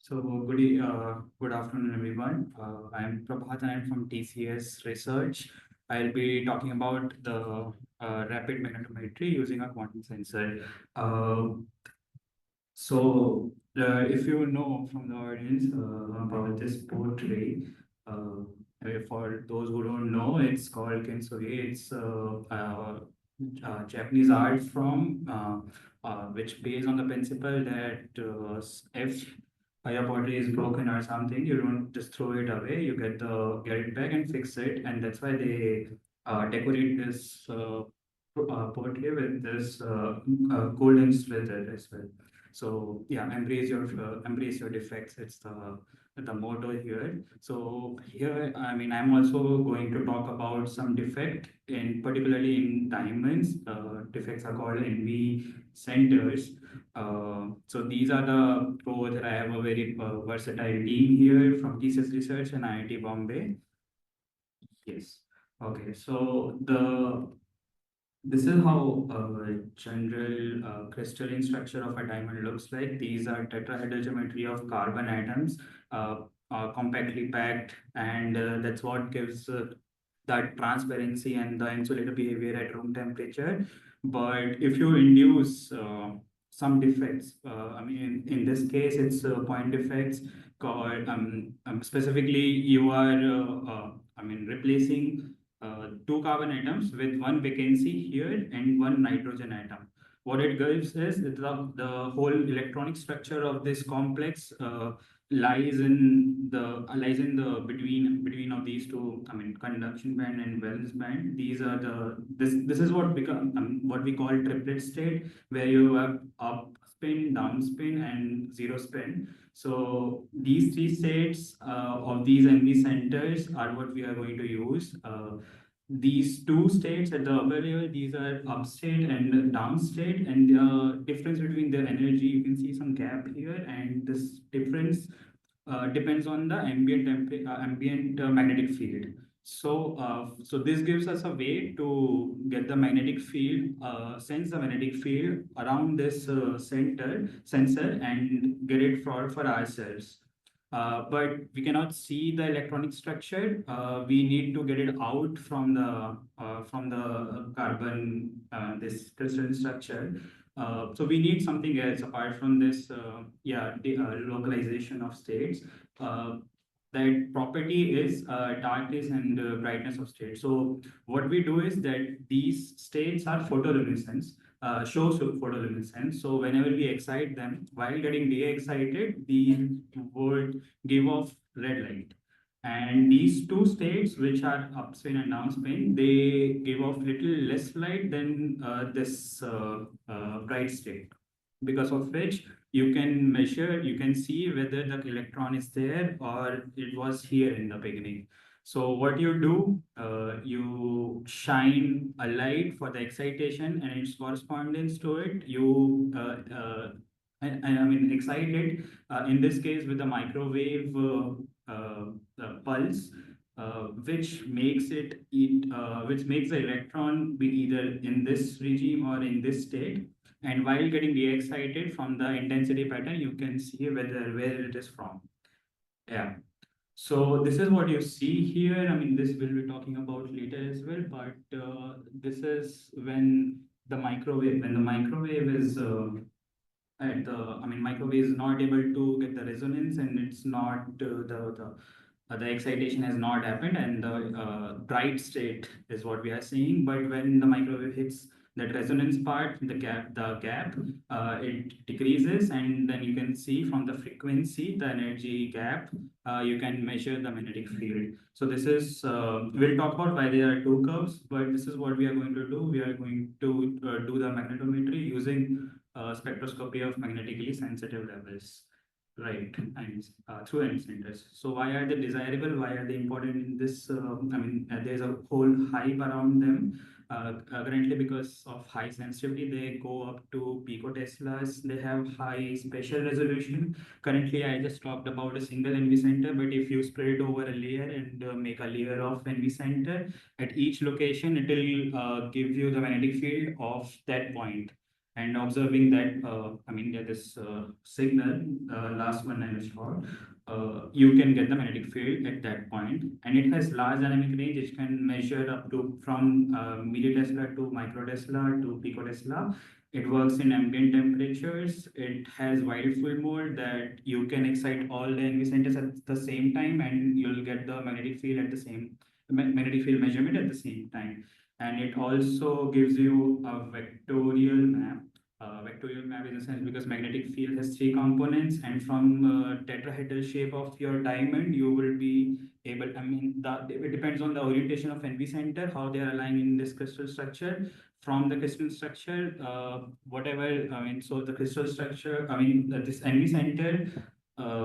Good afternoon, everyone. I'm Prabhat and I'm from TCS Research. I'll be talking about the rapid magnetometry using a quantum sensor. Uh, if you know from the audience about this portrait, for those who don't know, it's called Kintsugi. It's Japanese art from which based on the principle that if your pottery is broken or something, you don't just throw it away. You get it back and fix it, and that's why they decorate this pottery with this golden slitter as well. So yeah, embrace your defects. It's the motto here. So here, I mean, I'm also going to talk about some defect in particularly in diamonds. Defects are called NV centers. So these are the pros that I have a very versatile team here from TCS Research and IIT Bombay. Yes. Okay. This is how general crystalline structure of a diamond looks like. These are tetrahedral geometry of carbon atoms, compactly packed, and that's what gives that transparency and the insulator behavior at room temperature. But if you induce some defects, I mean, in this case, it's point defects called specifically you are, I mean, replacing two carbon atoms with one vacancy here and one nitrogen atom. What it gives is the whole electronic structure of this complex lies in the between of these two. I mean, conduction band and valence band. These are this is what we call triplet state, where you have up spin, down spin, and zero spin. So these three states of these NV centers are what we are going to use. These two states at the upper level, these are upstate and downstate, and the difference between their energy, you can see some gap here, and this difference depends on the ambient magnetic field. So this gives us a way to get the magnetic field, sense the magnetic field around this sensor and get it for ourselves. But we cannot see the electronic structure. We need to get it out from the carbon this crystalline structure. So we need something else apart from this, localization of states. Uh, that property is darkness and brightness of state. So what we do is that these states are photoluminescence, shows photoluminescence. So whenever we excite them, while getting de-excited, these would give off red light. And these two states, which are upspin and downspin, they give off little less light than this bright state, because of which you can see whether the electron is there or it was here in the beginning. So what you do, you shine a light for the excitation and its correspondence to it. I mean, excite it, in this case with a microwave pulse, which makes the electron be either in this regime or in this state. And while getting de-excited from the intensity pattern, you can see where it is from. Yeah. So this is what you see here. I mean, this we'll be talking about later as well, but this is when the microwave is microwave is not able to get the resonance, and it's not the excitation has not happened, and the bright state is what we are seeing. But when the microwave hits that resonance part, the gap, it decreases, and then you can see from the frequency, the energy gap, you can measure the magnetic field. So this is, we'll talk about why there are two curves, but this is what we are going to do. We are going to do the magnetometry using spectroscopy of magnetically sensitive levels. Right, and through end centers. So why are they desirable? Why are they important in this? There's a whole hype around them. Currently, because of high sensitivity, they go up to picoteslas. They have high spatial resolution. Currently, I just talked about a single NV center, but if you spread it over a layer and make a layer of NV center, at each location, it will give you the magnetic field of that point. and observing that, this signal, last one I was short, you can get the magnetic field at that point, and it has large dynamic range. It can measure up to from millitesla to microtesla to picotesla. It works in ambient temperatures. It has wide field mode that you can excite all the NV centers at the same time, and you'll get the magnetic field at the same magnetic field measurement at the same time. And it also gives you a vectorial map. Vectorial map in a sense because magnetic field has three components, and from tetrahedral shape of your diamond, you will be able. It depends on the orientation of NV center, how they are aligned in this crystal structure. From the crystal structure, so the crystal structure, this NV center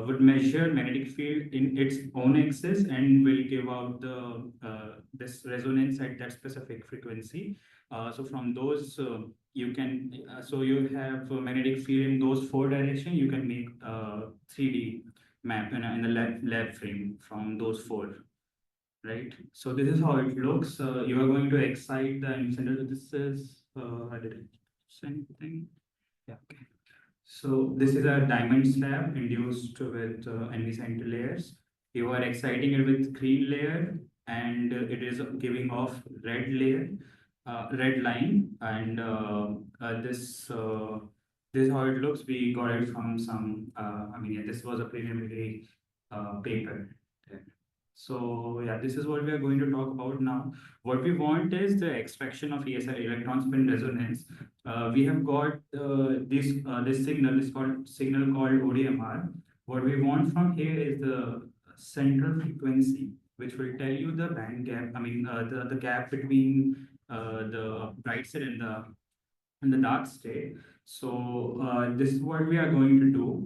would measure magnetic field in its own axis and will give out the this resonance at that specific frequency. So from those, you can so you have magnetic field in those four directions. You can make 3D map in the lab frame from those four. Right. So this is how it looks. You are going to excite the center. This is I did anything. Yeah. Okay. So this is a diamond slab induced with NV center layers. You are exciting it with green layer, and it is giving off red line, and this is how it looks. We got it from some. This was a preliminary paper. So yeah, this is what we are going to talk about now. What we want is the extraction of ESR, electron spin resonance. We have got this signal called ODMR. What we want from here is the central frequency, which will tell you the band gap. The gap between the bright state and the dark state. So this is what we are going to do.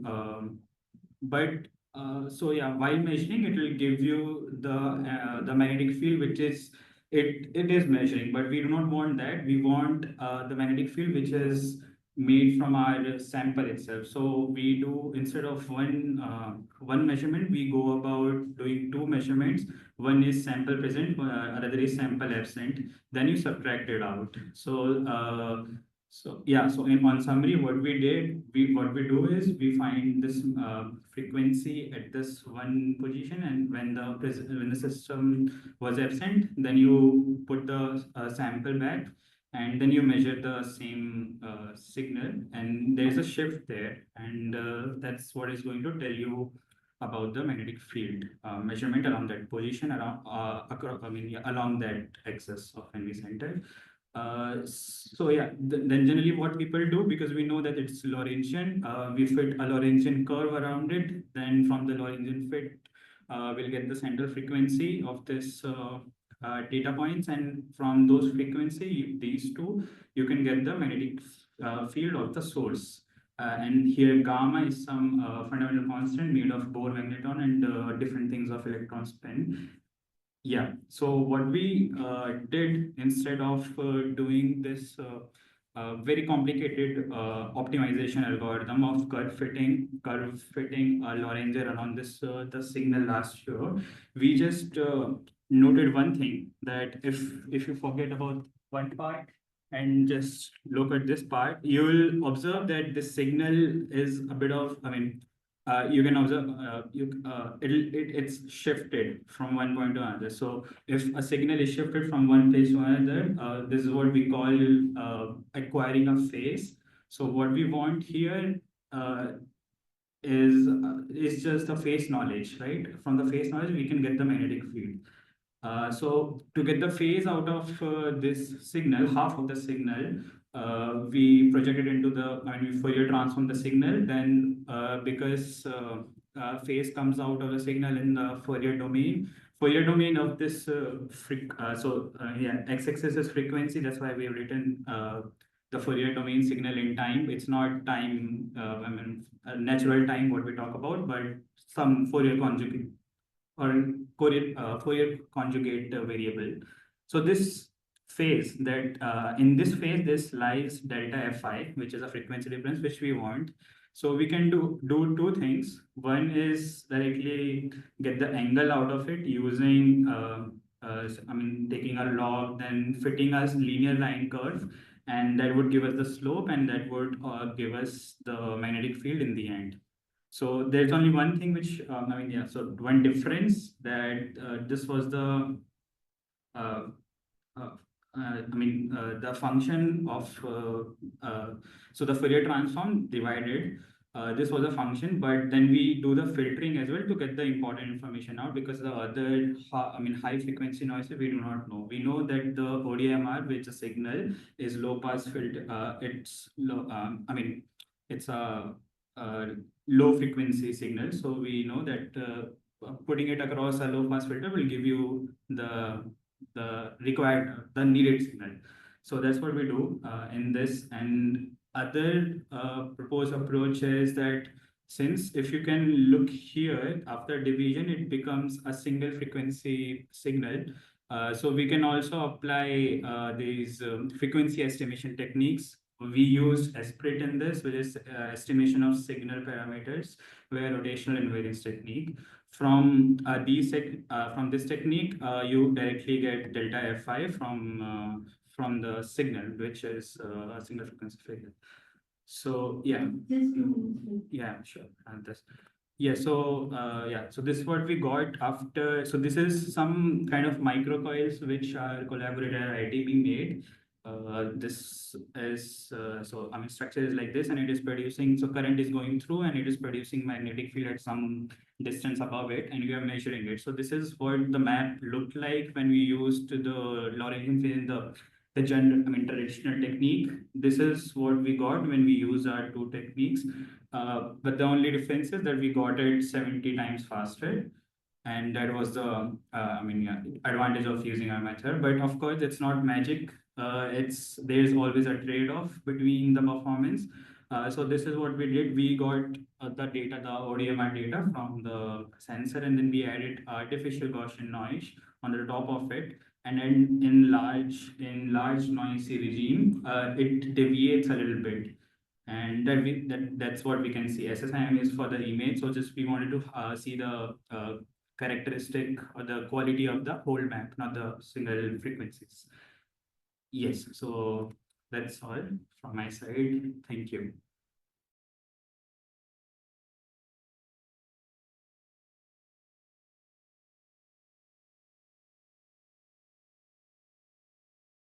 While measuring, it will give you the magnetic field, which is it is measuring, but we do not want that. We want the magnetic field which is made from our sample itself. So we do, instead of one measurement, we go about doing two measurements. One is sample present, another is sample absent. Then you subtract it out. So in on summary, what we do is we find this frequency at this one position, and when the system was absent, then you put the sample back, and then you measure the same signal, and there's a shift there, and that's what is going to tell you about the magnetic field measurement along that position along that axis of NV center. Then generally what people do, because we know that it's Lorentzian, we fit a Lorentzian curve around it. Then from the Lorentzian fit, we'll get the central frequency of this data points, and from those frequency, these two, you can get the magnetic field of the source. And here gamma is some fundamental constant made of Bohr magneton and different things of electron spin. Yeah, so what we did, instead of doing this very complicated optimization algorithm of curve fitting Lorentzian around this the signal last year, we just noted one thing, that if you forget about one part and just look at this part, you will observe that this signal is a bit of, you can observe it's shifted from one point to another. So if a signal is shifted from one place to another, this is what we call acquiring a phase. So what we want here is just the phase knowledge, right? From the phase knowledge, we can get the magnetic field. So to get the phase out of this signal, half of the signal, we project it into we Fourier transform the signal. Then because phase comes out of the signal in the Fourier domain of this x-axis is frequency. That's why we have written the Fourier domain signal in time. It's not time, natural time what we talk about, but some Fourier conjugate or Fourier conjugate variable. So this phase that in this phase, this lies delta Fi, which is a frequency difference which we want. So we can do two things. One is directly get the angle out of it using taking a log, then fitting a linear line curve, and that would give us the slope, and that would give us the magnetic field in the end. So there's only one thing which, so one difference that this was the uh, uh, the function of so the Fourier transform divided. This was a function, but then we do the filtering as well to get the important information out, because the other, high frequency noises we do not know. We know that the ODMR, which is a signal, is low pass filter. It's low. It's a low frequency signal. So we know that putting it across a low pass filter will give you the required, the needed signal. So that's what we do in this. And other proposed approach is that, since if you can look here, after division, it becomes a single frequency signal. So we can also apply these frequency estimation techniques. We used Esprit in this, which is estimation of signal parameters, where rotational invariance technique. From this technique, you directly get delta Fi from the signal, which is a single frequency figure. So yeah, yeah, sure. And this, yeah. So so this is what we got after. So this is some kind of microcoils which our collaborator ITB made. This is structure is like this, and it is producing. So current is going through, and it is producing magnetic field at some distance above it, and we are measuring it. So this is what the map looked like when we used the Lorentzian field in the traditional technique. This is what we got when we use our two techniques. But the only difference is that we got it 70 times faster. And that was the advantage of using our method. But of course, it's not magic. There's always a trade-off between the performance. So this is what we did. We got the data, the ODMR data from the sensor, and then we added artificial Gaussian noise on the top of it. And then in large noisy regime, it deviates a little bit. And that's what we can see. SSIM is for the image. So just we wanted to see the characteristic or the quality of the whole map, not the single frequencies. Yes, so that's all from my side. Thank you.